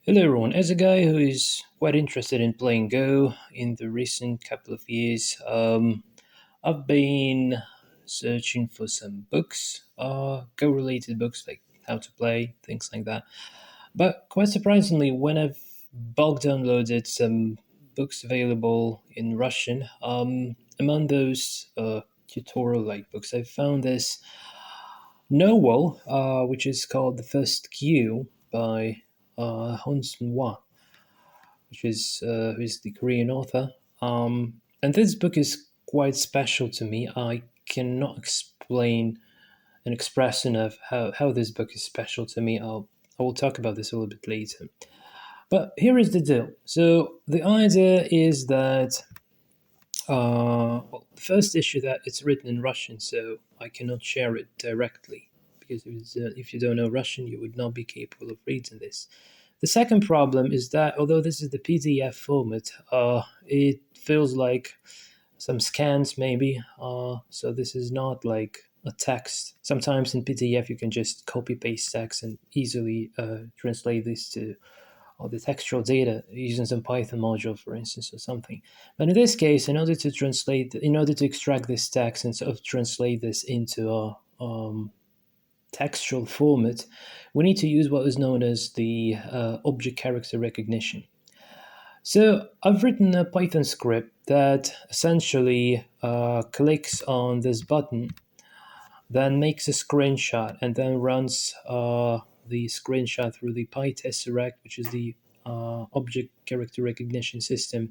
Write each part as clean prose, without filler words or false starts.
Hello everyone. As a guy who is quite interested in playing Go in the recent couple of years, I've been searching for some books, Go-related books like how to play, things like that. But quite surprisingly, when I've bulk downloaded some books available in Russian, among those tutorial-like books, I found this novel, which is called The First Q by Sung-Hwa, who is the Korean author. And this book is quite special to me. I cannot explain and express enough how this book is special to me. I will talk about this a little bit later. But here is the deal. So the idea is that well, the first issue that it's written in Russian, so I cannot share it directly because if you don't know Russian, you would not be capable of reading this. The second problem is that although this is the PDF format, it feels like some scans maybe. So this is not like a text. Sometimes in PDF you can just copy paste text and easily translate this to or the textual data using some Python module, for instance, or something. But in this case, in order to extract this text and sort of translate this into a textual format, we need to use what is known as the object character recognition. So I've written a Python script that essentially clicks on this button, then makes a screenshot, and then runs the screenshot through the PyTesseract, which is the object character recognition system,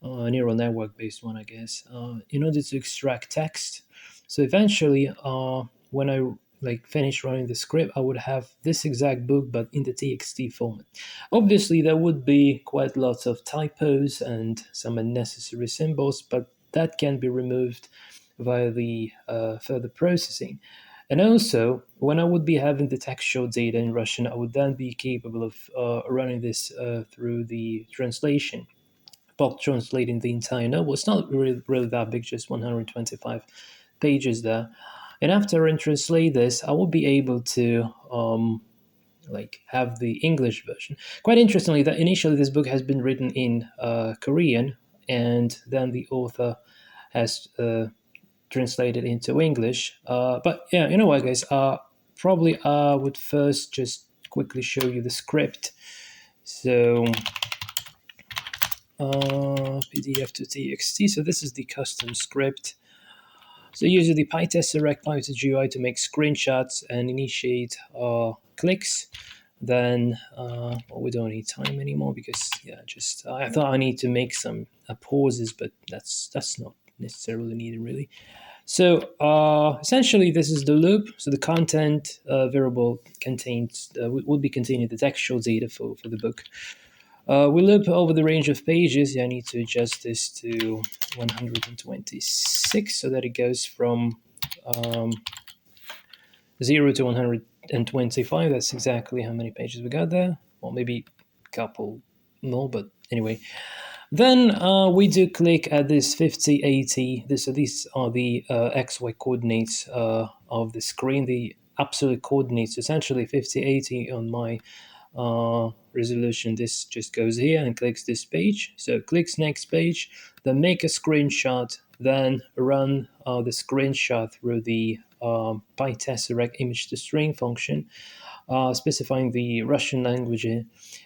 neural network based one, I guess, in order to extract text. So eventually, when I finish running the script, I would have this exact book, but in the TXT format. Obviously, there would be quite lots of typos and some unnecessary symbols, but that can be removed via the further processing. And also, when I would be having the textual data in Russian, I would then be capable of running this through the translation, bulk translating the entire novel. It's not really that big, just 125 pages there. And after I translate this, I will be able to have the English version. Quite interestingly, that initially this book has been written in Korean, and then the author has translated into English. But yeah, you know what, guys? Probably I would first just quickly show you the script. So PDF to TXT. So this is the custom script. So using the PyTesseract PyAutoGUI to make screenshots and initiate clicks. Then we don't need time anymore because just I thought I need to make some pauses, but that's not necessarily needed really. So essentially, this is the loop. So the content variable contains will be containing the textual data for the book. We loop over the range of pages. Yeah, I need to adjust this to 126 so that it goes from 0 to 125. That's exactly how many pages we got there. Well, maybe a couple more, but anyway. Then we do click at this 50, 80. So these are the XY coordinates of the screen, the absolute coordinates, essentially 50, 80 on my resolution. This just goes here and clicks this page. So clicks next page, then make a screenshot, then run the screenshot through the PyTesseract image to string function, specifying the Russian language.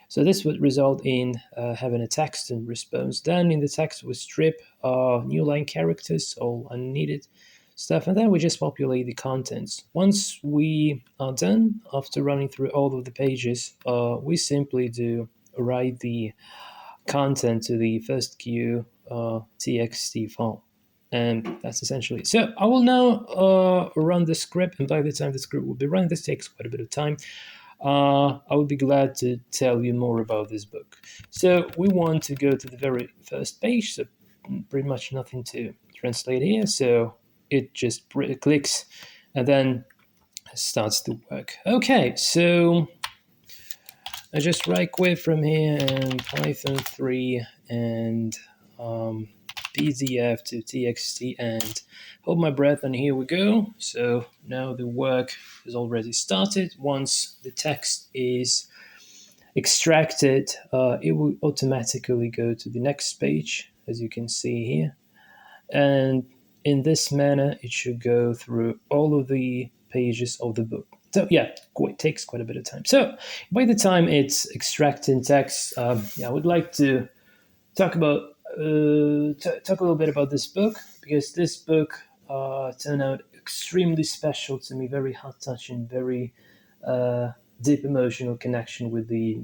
So this would result in having a text and response. Then in the text we strip new line characters, all unneeded stuff, and then we just populate the contents. Once we are done, after running through all of the pages, we simply do write the content to the first queue txt file. And that's essentially it. So I will now run the script, and by the time the script will be run, this takes quite a bit of time. I would be glad to tell you more about this book. So we want to go to the very first page, so pretty much nothing to translate here. So it just clicks and then starts to work. Okay, so I just right quit from here and Python 3 and PDF to TXT and hold my breath, and here we go. So now the work is already started. Once the text is extract it, it will automatically go to the next page, as you can see here. And in this manner, it should go through all of the pages of the book. So yeah, it takes quite a bit of time. So by the time it's extracting text, yeah, I would like to talk about talk a little bit about this book, because this book turned out extremely special to me, very heart touching, very deep emotional connection with the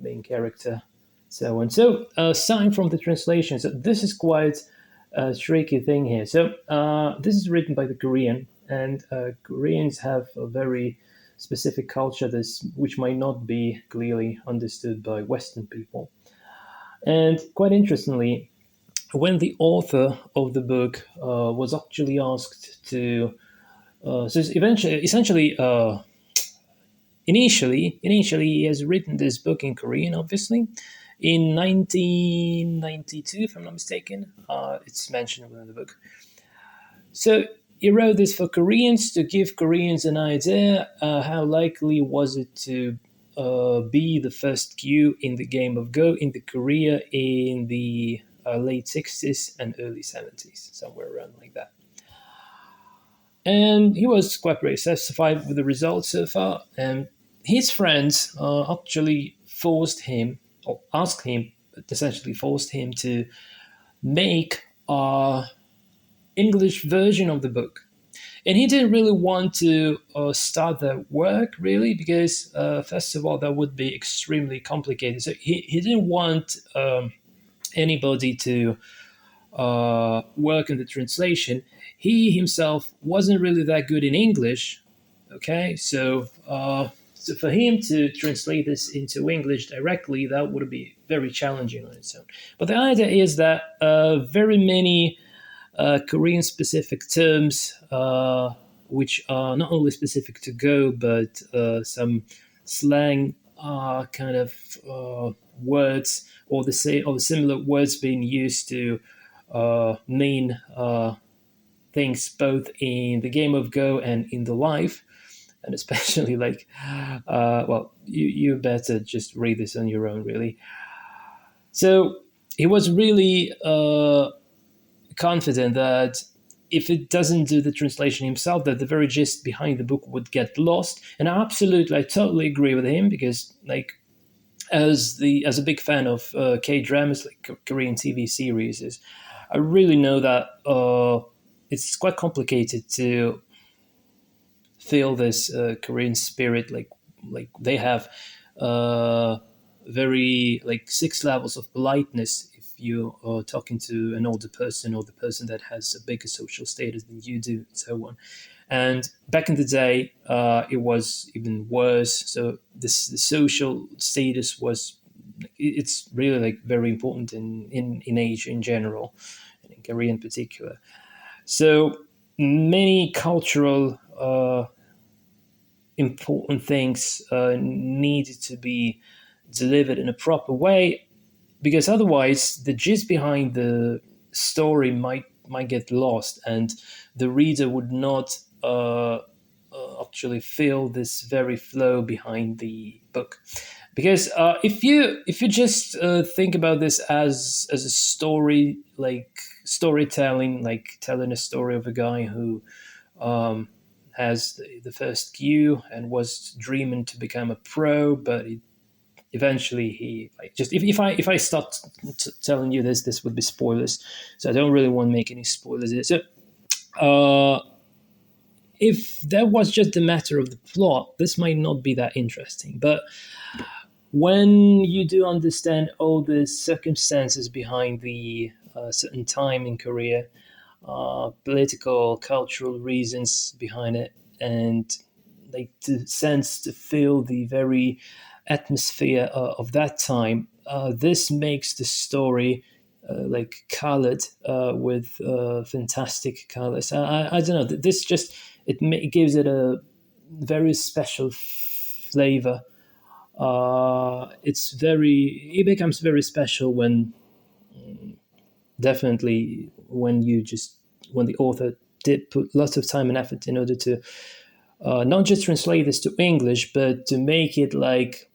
main character, so on. So starting from the translation, so this is quite a tricky thing here. So this is written by the Korean, and Koreans have a very specific culture this which might not be clearly understood by Western people. And quite interestingly, when the author of the book was actually asked to, so eventually, essentially, initially, he has written this book in Korean, obviously, in 1992, if I'm not mistaken. It's mentioned within the book. So he wrote this for Koreans to give Koreans an idea how likely was it to be the first queue in the game of Go in the Korea in the late 60s and early 70s, somewhere around like that. And he was quite very satisfied with the results so far. And his friends actually forced him, or asked him, but essentially forced him to make a English version of the book. And he didn't really want to start that work, really, because first of all, that would be extremely complicated. So he didn't want anybody to work in the translation. He himself wasn't really that good in English. Okay, so for him to translate this into English directly, that would be very challenging on its own. But the idea is that very many Korean specific terms, which are not only specific to Go, but some slang kind of words, or the same or similar words being used to mean things both in the game of Go and in the life. And especially well, you better just read this on your own, really. So he was really confident that if it doesn't do the translation himself, that the very gist behind the book would get lost. And I totally agree with him, because as a big fan of K dramas, like Korean TV series, I really know that it's quite complicated to feel this Korean spirit. Like they have very like 6 levels of politeness if you are talking to an older person, or the person that has a bigger social status than you do, and so on. And back in the day, it was even worse. So the social status was, it's really like very important in Asia in general, and in Korea in particular. So many cultural important things needed to be delivered in a proper way, because otherwise the gist behind the story might get lost, and the reader would not actually feel this very flow behind the book. Because if you just think about this as a story, like storytelling, like telling a story of a guy who has the first Q and was dreaming to become a pro, but eventually he like, just if I start telling you this would be spoilers, so I don't really want to make any spoilers. So uh, if that was just a matter of the plot, this might not be that interesting. But when you do understand all the circumstances behind the certain time in Korea, political, cultural reasons behind it, and like the sense to feel the very atmosphere of that time, this makes the story like colored with fantastic colors. I don't know. This just it gives it a very special flavor. It becomes very special when, definitely, when the author did put lots of time and effort in order to not just translate this to English, but to make it like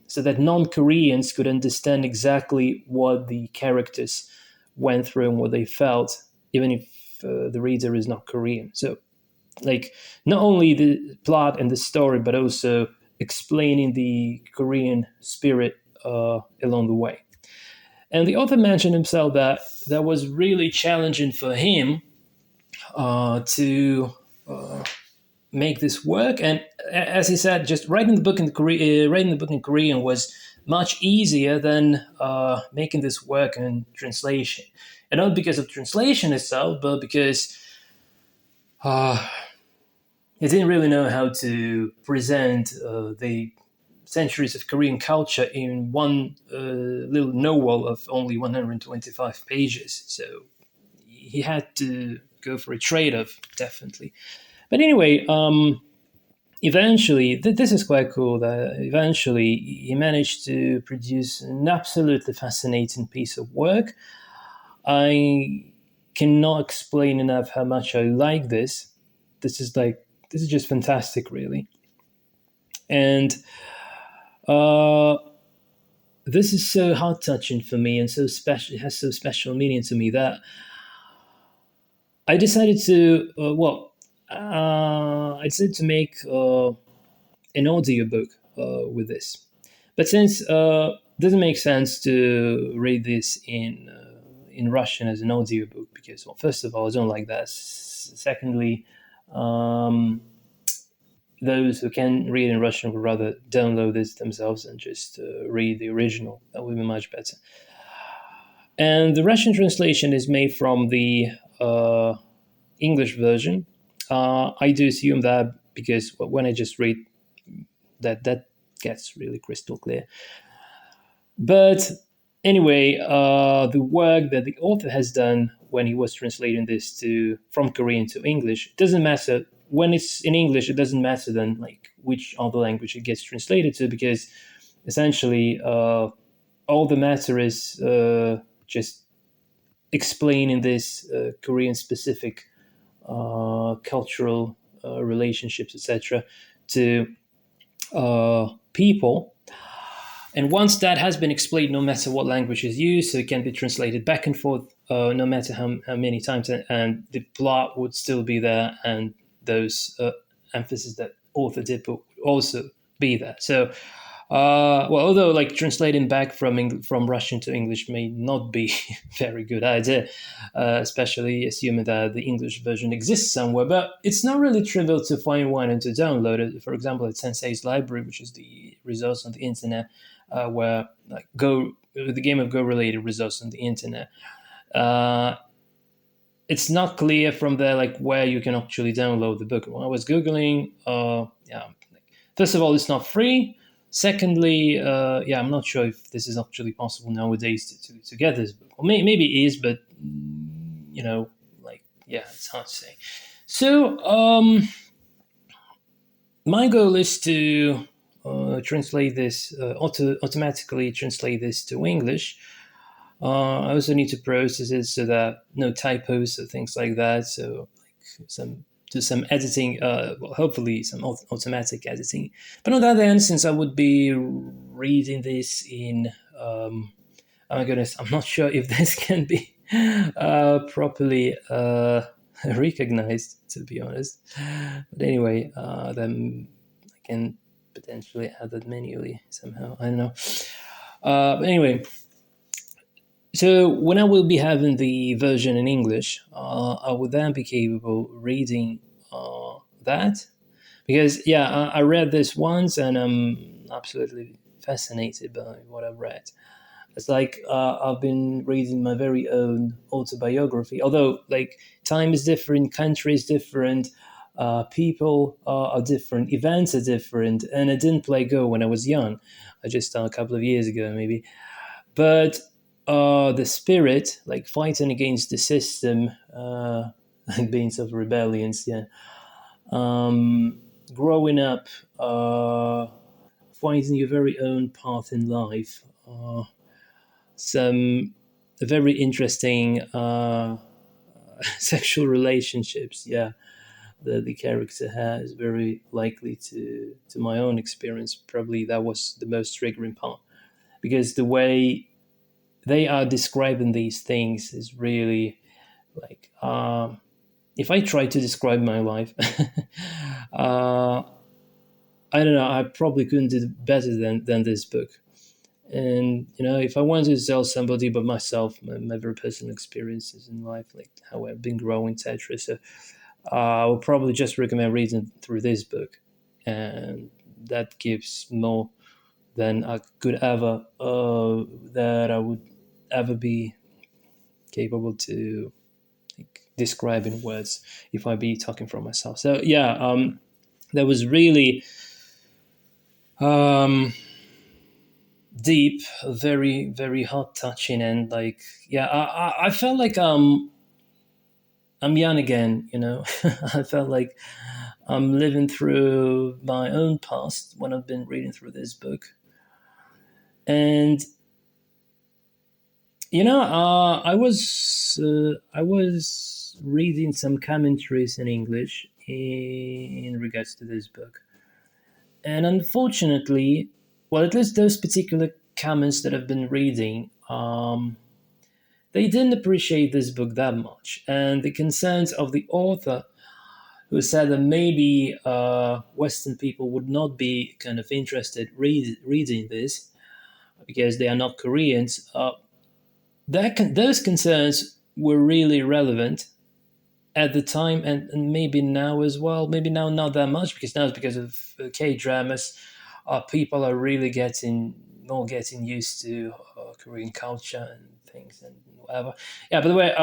so that non-Koreans could understand exactly what the characters went through and what they felt, even if the reader is not Korean. So, like, not only the plot and the story, but also explaining the Korean spirit along the way. And the author mentioned himself that that was really challenging for him to make this work. And as he said, just writing the book in Korean was much easier than making this work in translation. And not because of translation itself, but because uh, he didn't really know how to present the centuries of Korean culture in one little novel of only 125 pages. So he had to go for a trade-off, definitely. But anyway, eventually, this is quite cool. That eventually he managed to produce an absolutely fascinating piece of work. I cannot explain enough how much I like this. This is just fantastic, really. And uh, this is so heart touching for me and so special. It has so special meaning to me that I decided to I decided to make an audiobook with this. But since it doesn't make sense to read this in Russian as an audiobook because, well, first of all, I don't like that. Secondly, um, those who can read in Russian would rather download this themselves and just read the original. That would be much better. And the Russian translation is made from the English version. I do assume that because when I just read that gets really crystal clear. But anyway, the work that the author has done when he was translating this to from Korean to English doesn't matter. When it's in English, it doesn't matter then like which other language it gets translated to because essentially all the matter is just explaining this Korean specific cultural relationships, etc., to people. And once that has been explained, no matter what language is used, so it can be translated back and forth, no matter how many times, and the plot would still be there, and those emphasis that author did would also be there. So, well, although like translating back from Russian to English may not be a very good idea, especially assuming that the English version exists somewhere, but it's not really trivial to find one and to download it. For example, at Sensei's Library, which is the resource on the internet where like Go, the game of Go related resource on the internet. Uh, it's not clear from there like where you can actually download the book. When I was googling, yeah, first of all, it's not free. Secondly, yeah, I'm not sure if this is actually possible nowadays to get this book. Or maybe it is, but you know, like yeah, it's hard to say. So my goal is to translate this, automatically translate this to English. I also need to process it so that no typos or things like that. So like some do some editing, well, hopefully some automatic editing. But on the other hand, since I would be reading this in, oh my goodness, I'm not sure if this can be properly recognized, to be honest. But anyway, then I can potentially add that manually somehow. I don't know. But anyway, so when I will be having the version in English, I would then be capable reading that because yeah, I read this once and I'm absolutely fascinated by what I've read. It's like I've been reading my very own autobiography. Although, like, time is different, country is different, people are different, events are different, and I didn't play Go when I was young. I just a couple of years ago, maybe. But the spirit, like fighting against the system, like being of rebellions, yeah. Growing up, finding your very own path in life. Some very interesting sexual relationships, yeah. that the character has very likely to my own experience. Probably that was the most triggering part, because the way they are describing these things is really like, if I try to describe my life, uh, I don't know, I probably couldn't do better than this book. And if I wanted to tell somebody about myself, my very personal experiences in life, like how I've been growing, etc., so I would probably just recommend reading through this book, and that gives more than I could ever that I would ever be capable to, like, describe in words if I be talking from myself. So yeah, that was really um, deep, very very heart touching, and like, yeah, I felt like I'm young again. I felt like I'm living through my own past when I've been reading through this book. And I was reading some commentaries in English in regards to this book, and unfortunately, well, at least those particular comments that I've been reading, they didn't appreciate this book that much, and the concerns of the author, who said that maybe Western people would not be kind of interested reading this because they are not Koreans. Those concerns were really relevant at the time, and maybe now as well. Maybe now not that much, because now it's because of K dramas. People are really getting used to Korean culture and things and whatever. Yeah. By the way,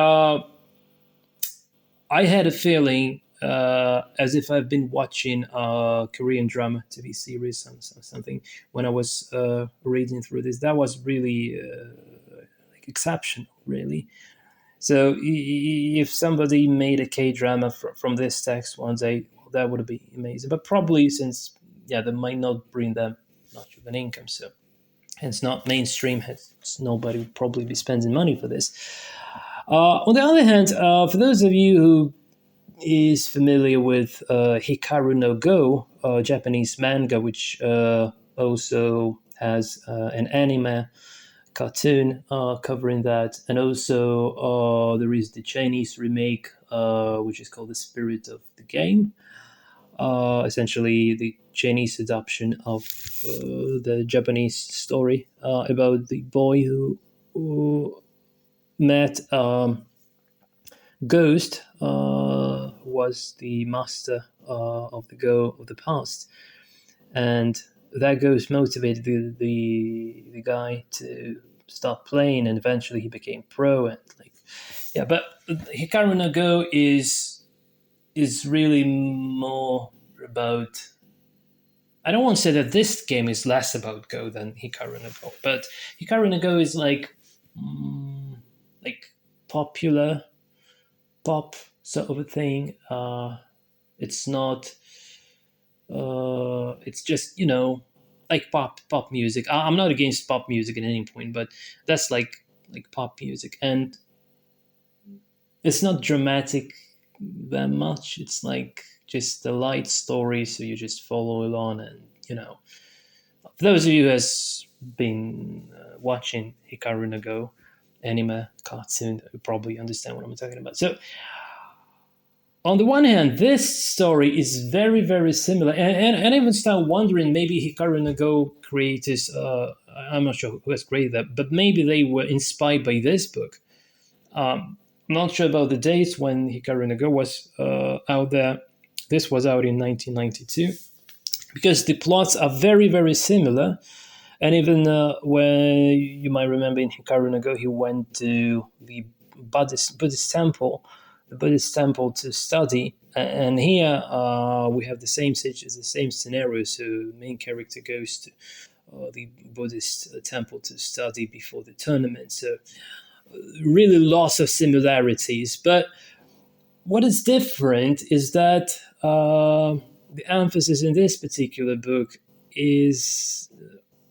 I had a feeling as if I've been watching a Korean drama TV series, something, when I was reading through this. That was really like exceptional, really. So if somebody made a K drama from this text one day, well, that would be amazing. But probably, since yeah, that might not bring them much of an income, so it's not mainstream. Nobody would probably be spending money for this. On the other hand, for those of you who is familiar with Hikaru no Go, a Japanese manga, which also has an anime cartoon covering that, and also there is the Chinese remake, which is called The Spirit of the Game. Essentially, the Chinese adoption of the Japanese story about the boy who met Ghost, was the master of the Go of the past, and that Ghost motivated the guy to start playing, and eventually he became pro. And like, yeah, but Hikaru no Go is really more about. I don't want to say that this game is less about Go than Hikaru no Go, but Hikaru no Go is like popular pop sort of a thing. It's not. It's just like pop music. I'm not against pop music at any point, but that's like pop music, and it's not dramatic that much. It's like just a light story, so you just follow along, and for those of you who has been watching Hikaru no Go anime cartoon, you probably understand what I'm talking about. So on the one hand, this story is very, very similar, and I even start wondering, maybe Hikaru no Go creators, I'm not sure who has created that, but maybe they were inspired by this book. I'm not sure about the dates when Hikaru no Go was out there. This was out in 1992, because the plots are very, very similar. And even when you might remember in Hikaru no Go, he went to the Buddhist temple, to study. And here we have the same scenario. So the main character goes to the Buddhist temple to study before the tournament. So really lots of similarities. But what is different is that the emphasis in this particular book is,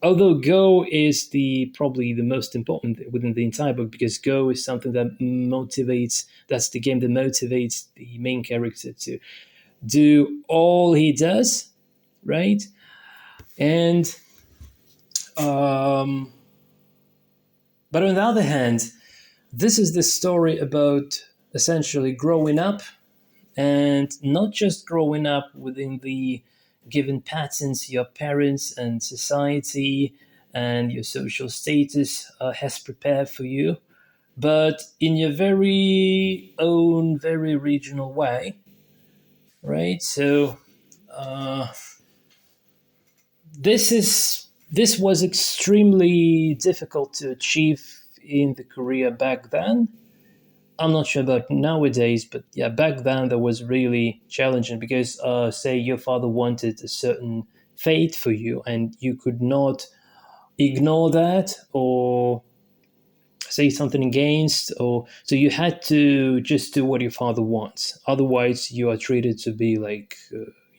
although Go is the probably the most important within the entire book, because Go is something that motivates. That's the game that motivates the main character to do all he does, right? And um, but on the other hand, this is the story about essentially growing up, and not just growing up within the given patterns your parents and society and your social status has prepared for you, but in your very own, very regional way, right? So this was extremely difficult to achieve in the Korea back then. I'm not sure about nowadays, but yeah, back then that was really challenging because, say, your father wanted a certain fate for you, and you could not ignore that or say something against, or so you had to just do what your father wants. Otherwise, you are treated to be like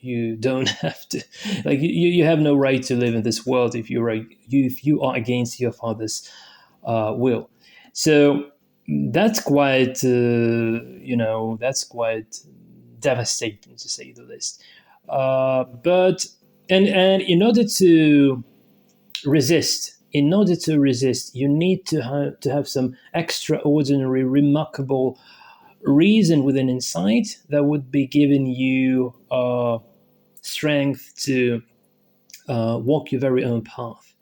you don't have to, like you have no right to live in this world if if you are against your father's will. So that's quite that's quite devastating to say the least. But and in order to resist, you need to have some extraordinary, remarkable reason within inside that would be giving you strength to walk your very own path.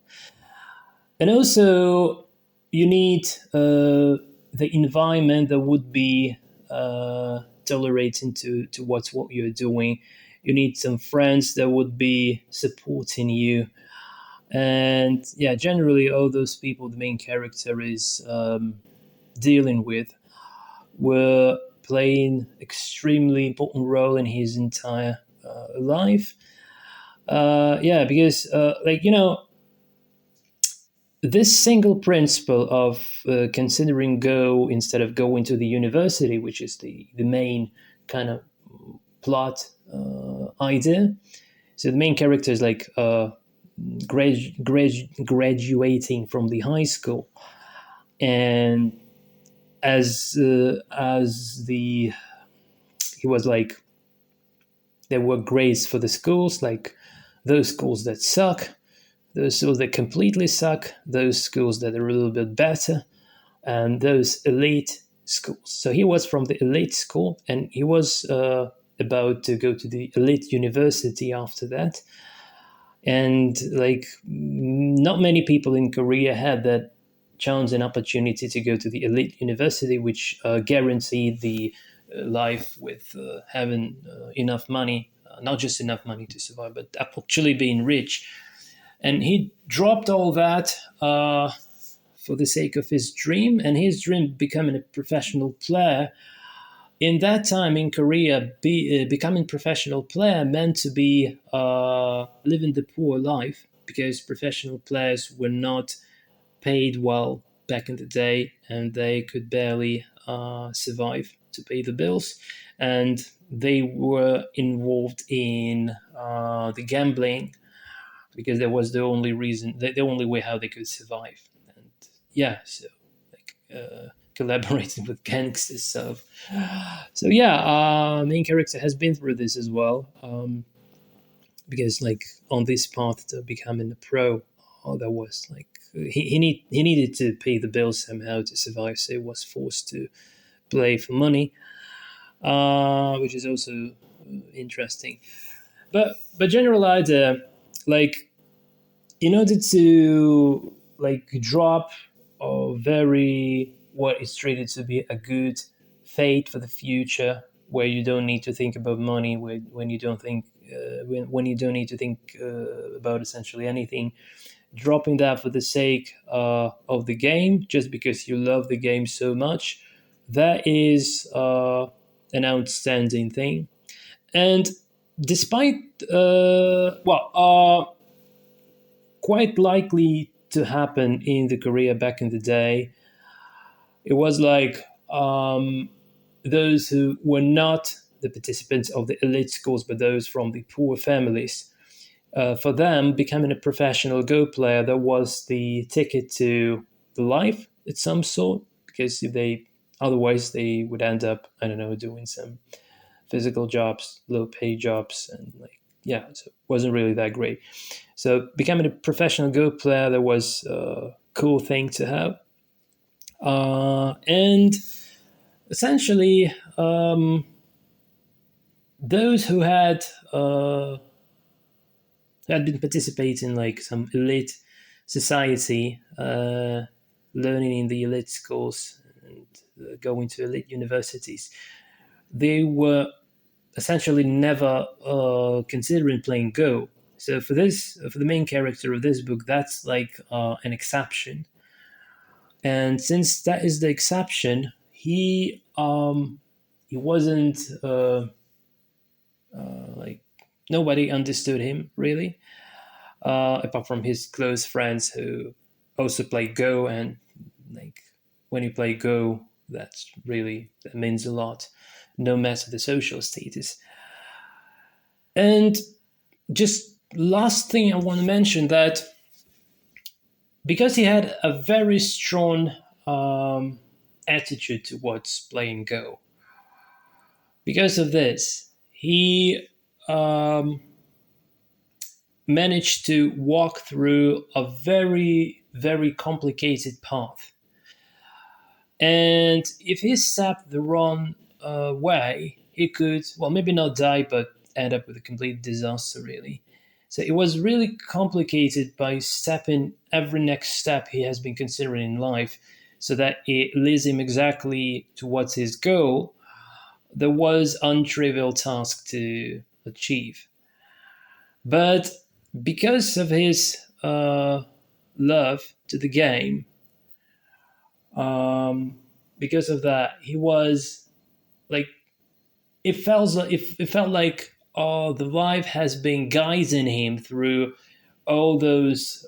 And also, you need the environment that would be tolerating to what you're doing. You need some friends that would be supporting you. And yeah, generally, all those people the main character is dealing with were playing extremely important role in his entire life. Yeah, because this single principle of considering go instead of going to the university, which is the main kind of plot idea. So the main character is like graduating from the high school, and as the he was like there were grades for the schools, like those schools that suck, those schools that completely suck, those schools that are a little bit better, and those elite schools. So he was from the elite school, and he was about to go to the elite university after that. And like not many people in Korea had that chance and opportunity to go to the elite university, which guaranteed the life with having enough money, not just enough money to survive, but actually being rich. And he dropped all that for the sake of his dream, and his dream becoming a professional player. In that time in Korea, becoming professional player meant to be living the poor life because professional players were not paid well back in the day, and they could barely survive to pay the bills, and they were involved in the gambling because that was the only reason, the only way how they could survive. And yeah, so like collaborating with gangsters. So yeah, main character has been through this as well, because like on this path to becoming a pro, there was like he needed to pay the bills somehow to survive, so he was forced to play for money, which is also interesting. But general idea, like in order to like drop a very what is treated to be a good fate for the future, where you don't need to think about money, when you don't think when you don't need to think about essentially anything, dropping that for the sake of the game, just because you love the game so much, that is an outstanding thing. And despite quite likely to happen in the Korea back in the day. It was like those who were not the participants of the elite schools, but those from the poor families. For them, becoming a professional Go player, that was the ticket to the life at some sort, because if they otherwise they would end up, I don't know, doing some physical jobs, low paid jobs, and so it wasn't really that great. So becoming a professional Go player, that was a cool thing to have. And essentially, those who had been participating in some elite society, learning in the elite schools and going to elite universities, they were essentially never considering playing Go. So for the main character of this book, that's an exception. And since that is the exception, he wasn't like nobody understood him really, apart from his close friends who also play Go. And like when you play Go, that means a lot, no matter the social status. And just last thing I want to mention, that because he had a very strong attitude towards playing Go, because of this, he managed to walk through a very, very complicated path. And if he stepped the wrong way, he could, well, maybe not die, but end up with a complete disaster, really. So it was really complicated by stepping every next step he has been considering in life so that it leads him exactly towards his goal. There was untrivial task to achieve. But because of his love to the game, because of that, he was like it felt like the life has been guiding him through all those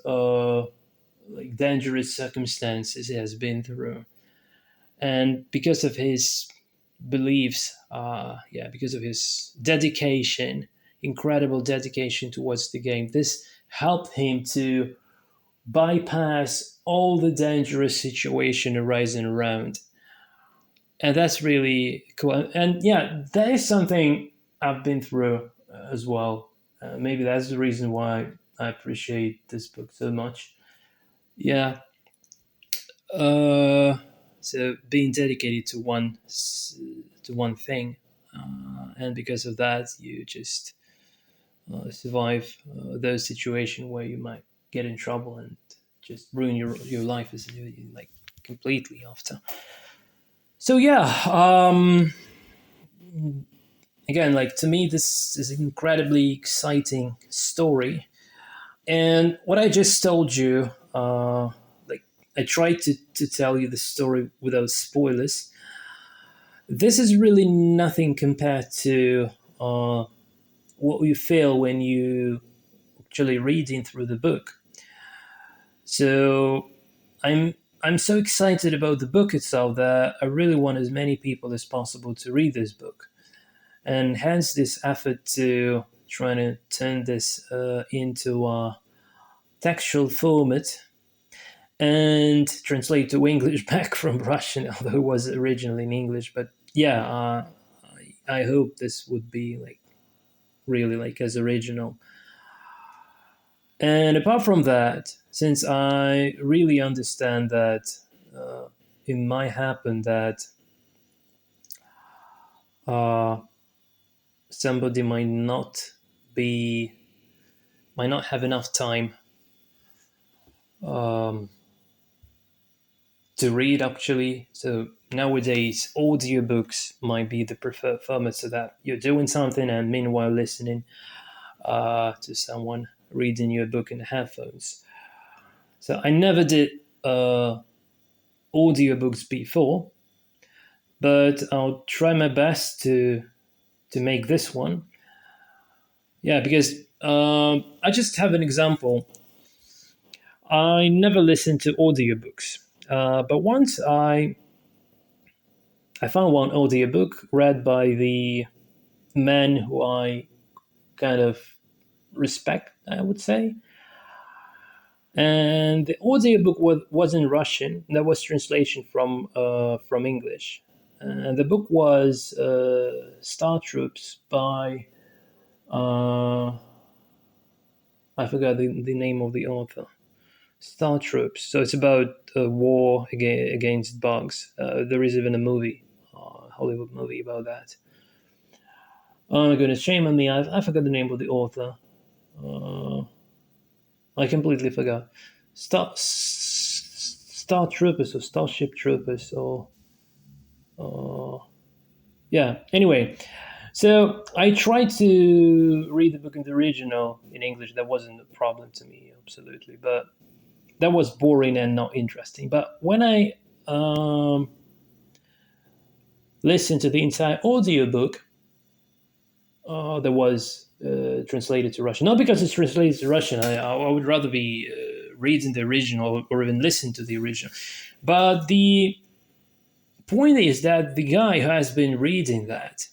dangerous circumstances he has been through, and because of his beliefs, because of his dedication, incredible dedication towards the game, this helped him to bypass all the dangerous situation arising around. And that's really cool. And yeah, that is something I've been through as well. Maybe that's the reason why I appreciate this book so much. Yeah. Uh, so being dedicated to one thing, and because of that, you just survive those situations where you might get in trouble and just ruin your life as like completely after. So yeah, again, like to me, this is an incredibly exciting story. And what I just told you, like I tried to tell you the story without spoilers. This is really nothing compared to what you feel when you actually reading through the book. So I'm I'm so excited about the book itself that I really want as many people as possible to read this book, and hence this effort to trying to turn this into a textual format and translate to English back from Russian, although it was originally in English. But yeah, I hope this would be like really like as original. And apart from that, since I really understand that it might happen that uh, somebody be might not have enough time um, to read actually. So nowadays, audiobooks might be the preferred format, so that you're doing something and meanwhile listening to someone reading your book in headphones. So I never did audiobooks before, but I'll try my best to make this one. Yeah, because I just have an example. I never listened to audiobooks, but once I found one audiobook read by the man who I kind of respect, I would say. And the audiobook was in Russian. That was translation from English. And the book was Star Troops by, uh, I forgot the name of the author. Star Troops. So it's about a war against bugs. There is even a movie, Hollywood movie about that. Oh my goodness, shame on me. I forgot the name of the author. Uh, I completely forgot. Star Troopers or Starship Troopers or yeah. Anyway, so I tried to read the book in the original in English. That wasn't a problem to me, absolutely. But that was boring and not interesting. But when I um, listened to the entire audiobook, that was translated to Russian. Not because it's translated to Russian. I would rather be reading the original or even listen to the original. But the point is that the guy who has been reading that,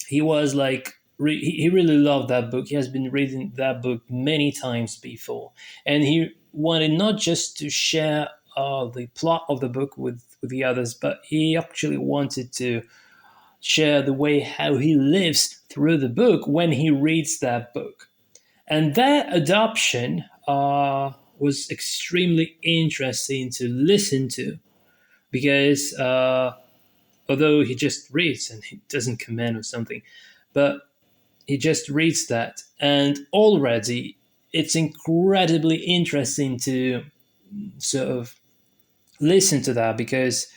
he was like, he really loved that book. He has been reading that book many times before. And he wanted not just to share the plot of the book with the others, but he actually wanted to share the way how he lives through the book when he reads that book. And that adoption was extremely interesting to listen to because although he just reads and he doesn't comment or something, but he just reads that, and already it's incredibly interesting to sort of listen to that because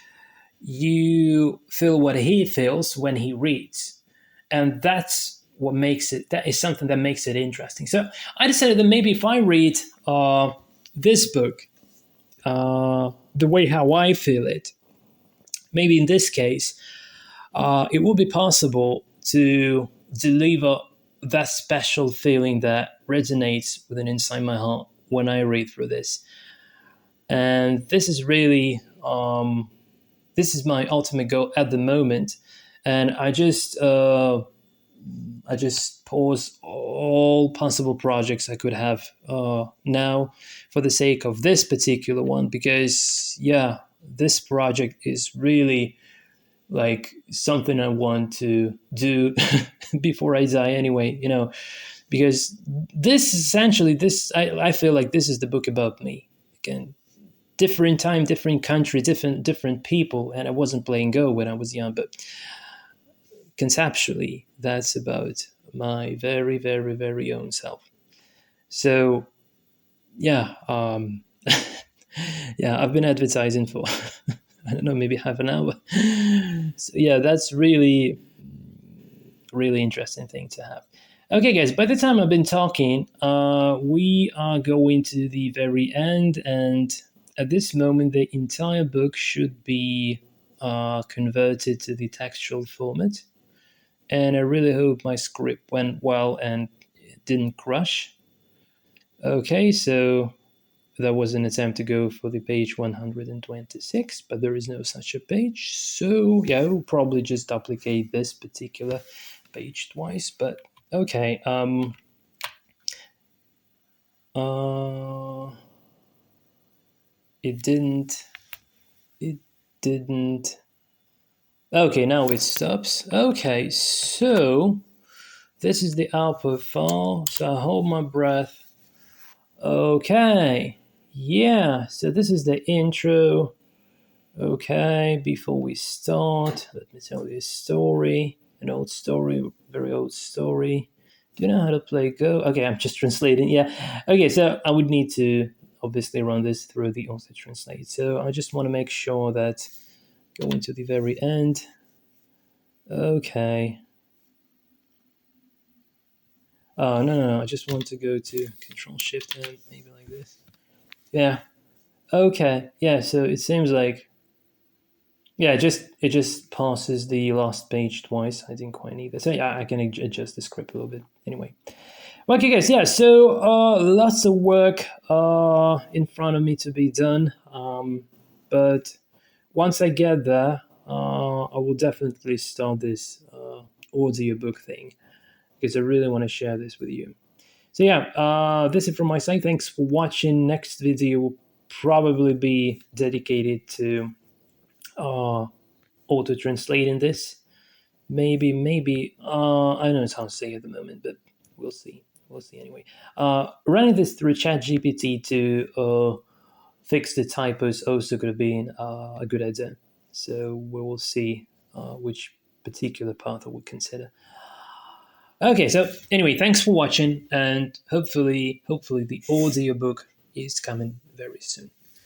you feel what he feels when he reads, and that's what makes it. That is something that makes it interesting. So I decided that maybe if I read this book the way how I feel it, maybe in this case it will be possible to deliver that special feeling that resonates within inside my heart when I read through this. And this is really this is my ultimate goal at the moment. And I just pause all possible projects I could have now for the sake of this particular one because yeah, this project is really like something I want to do before I die anyway, you know, because this essentially this I feel like this is the book about me. Again, different time, different country, different people, and I wasn't playing Go when I was young, but conceptually that's about my very, very, very own self. So yeah, yeah, I've been advertising for I don't know, maybe half an hour. So yeah, that's really really interesting thing to have. Okay, guys, by the time I've been talking, we are going to the very end, and at this moment, the entire book should be converted to the textual format. And I really hope my script went well and it didn't crash. Okay, so that was an attempt to go for the page 126, but there is no such a page. So yeah, I will probably just duplicate this particular page twice. But okay, uh, it didn't. It didn't. Okay, now it stops. Okay, so this is the output file. So I hold my breath. Okay, yeah. So this is the intro. Okay, before we start, let me tell you a story. An old story, very old story. Do you know how to play Go? Okay, I'm just translating. Yeah. Okay, so I would need to obviously run this through the auto translate. So I just want to make sure that going to the very end. Okay. Oh, no. I just want to go to Control Shift and maybe like this. Yeah. Okay. Yeah, so it seems like yeah, it just passes the last page twice. I didn't quite need that. So yeah, I can adjust the script a little bit. Anyway. Okay, guys. Yeah. So lots of work in front of me to be done. But once I get there, I will definitely start this audiobook thing because I really want to share this with you. So yeah, this is from my side. Thanks for watching. Next video will probably be dedicated to auto-translating this. Maybe I don't know, it's hard to say at the moment, but we'll see. We'll see anyway. Running this through ChatGPT to fix the typos also could have been a good idea. So we will see which particular path I would consider. Okay, so anyway, thanks for watching, and hopefully the audiobook is coming very soon.